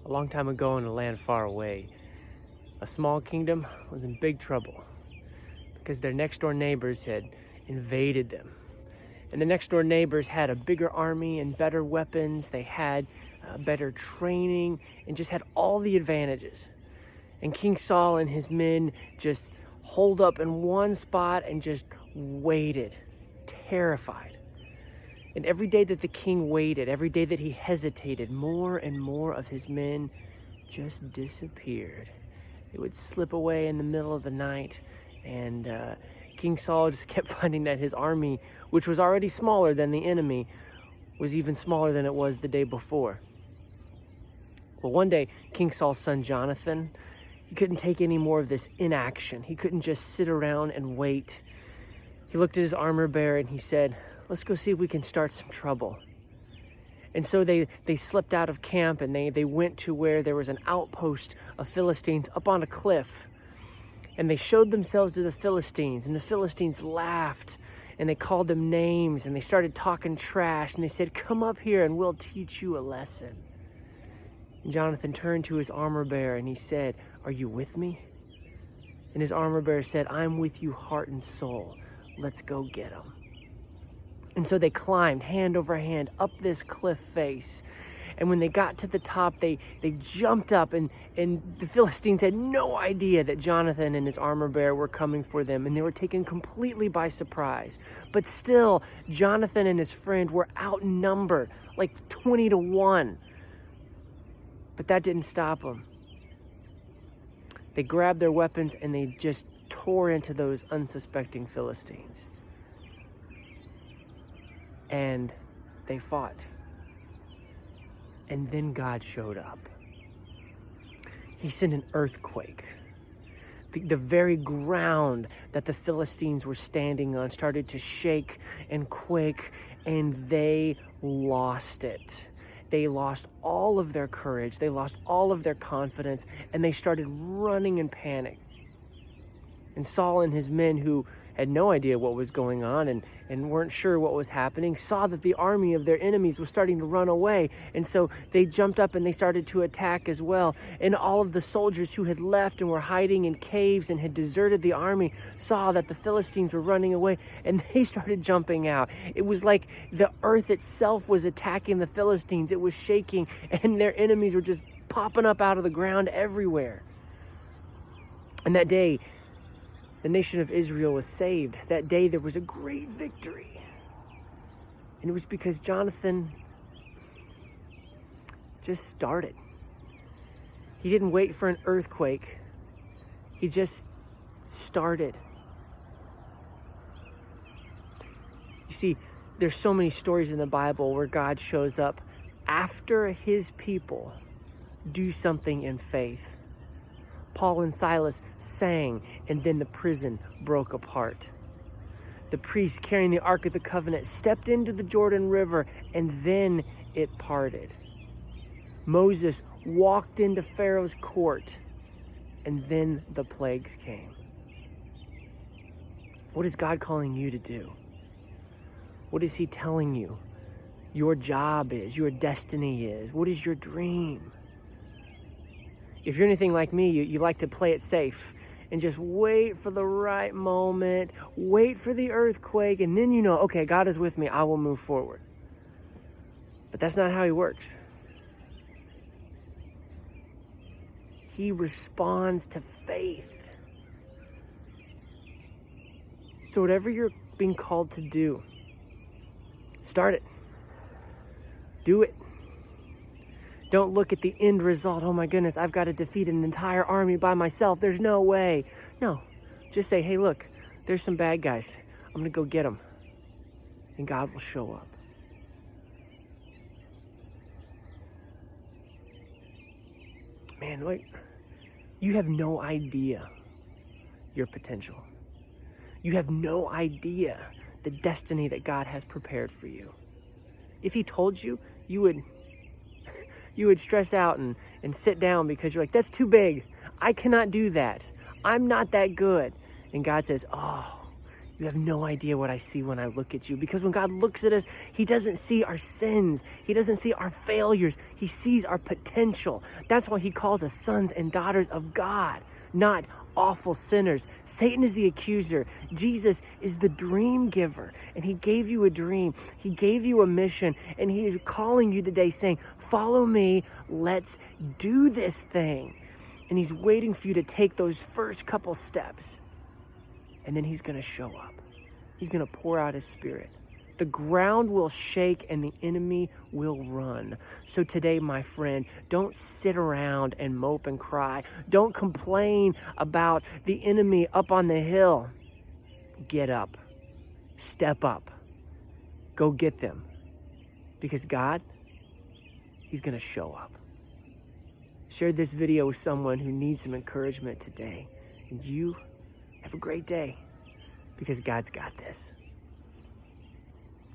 A long time ago in a land far away, a small kingdom was in big trouble because their next door neighbors had invaded them. And the next door neighbors had a bigger army and better weapons. They had better training and just had all the advantages. And King Saul and his men just holed up in one spot and just waited, terrified. And every day that the king waited, every day that he hesitated, more and more of his men just disappeared. They would slip away in the middle of the night, and King Saul just kept finding that his army, which was already smaller than the enemy, was even smaller than it was the day before. Well, one day, King Saul's son Jonathan, he couldn't take any more of this inaction. He couldn't just sit around and wait. He looked at his armor bearer and he said, "Let's go see if we can start some trouble." And so they slipped out of camp and they went to where there was an outpost of Philistines up on a cliff. And they showed themselves to the Philistines, and the Philistines laughed and they called them names and they started talking trash and they said, "Come up here and we'll teach you a lesson." And Jonathan turned to his armor bearer and he said, "Are you with me?" And his armor bearer said, "I'm with you heart and soul. Let's go get them." And so they climbed hand over hand up this cliff face. And when they got to the top, they jumped up, and the Philistines had no idea that Jonathan and his armor bearer were coming for them, and they were taken completely by surprise. But still, Jonathan and his friend were outnumbered, like 20-1. But that didn't stop them. They grabbed their weapons and they just tore into those unsuspecting Philistines. And they fought. And then God showed up. He sent an earthquake. The very ground that the Philistines were standing on started to shake and quake, and they lost it. They lost all of their courage. They lost all of their confidence, and they started running in panic. And Saul and his men, who had no idea what was going on and weren't sure what was happening, saw that the army of their enemies was starting to run away. And so they jumped up and they started to attack as well. And all of the soldiers who had left and were hiding in caves and had deserted the army saw that the Philistines were running away, and they started jumping out. It was like the earth itself was attacking the Philistines. It was shaking, and their enemies were just popping up out of the ground everywhere. And that day, the nation of Israel was saved. That day there was a great victory. And it was because Jonathan just started. He didn't wait for an earthquake. He just started. You see, there's so many stories in the Bible where God shows up after his people do something in faith. Paul and Silas sang, and then the prison broke apart. The priests carrying the Ark of the Covenant stepped into the Jordan River, and then it parted. Moses walked into Pharaoh's court, and then the plagues came. What is God calling you to do? What is he telling you your job is, your destiny is? What is your dream? If you're anything like me, you like to play it safe and just wait for the right moment, wait for the earthquake, and then you know, okay, God is with me, I will move forward. But that's not how he works. He responds to faith. So whatever you're being called to do, start it. Do it. Don't look at the end result. Oh my goodness, I've got to defeat an entire army by myself. There's no way. No, just say, hey, look, there's some bad guys. I'm going to go get them. And God will show up. Man, wait, you have no idea your potential. You have no idea the destiny that God has prepared for you. If he told you, you would stress out and sit down because you're like, that's too big. I cannot do that. I'm not that good. And God says, oh, You have no idea what I see when I look at you. Because when God looks at us, he doesn't see our sins. He doesn't see our failures. He sees our potential. That's why he calls us sons and daughters of God, not awful sinners. Satan is the accuser. Jesus is the dream giver. And he gave you a dream. He gave you a mission. And he is calling you today saying, follow me. Let's do this thing. And he's waiting for you to take those first couple steps. And then he's going to show up. He's going to pour out his Spirit. The ground will shake and the enemy will run. So today, my friend, don't sit around and mope and cry. Don't complain about the enemy up on the hill. Get up. Step up. Go get them. Because God, he's going to show up. Share this video with someone who needs some encouragement today. And you have a great day, because God's got this.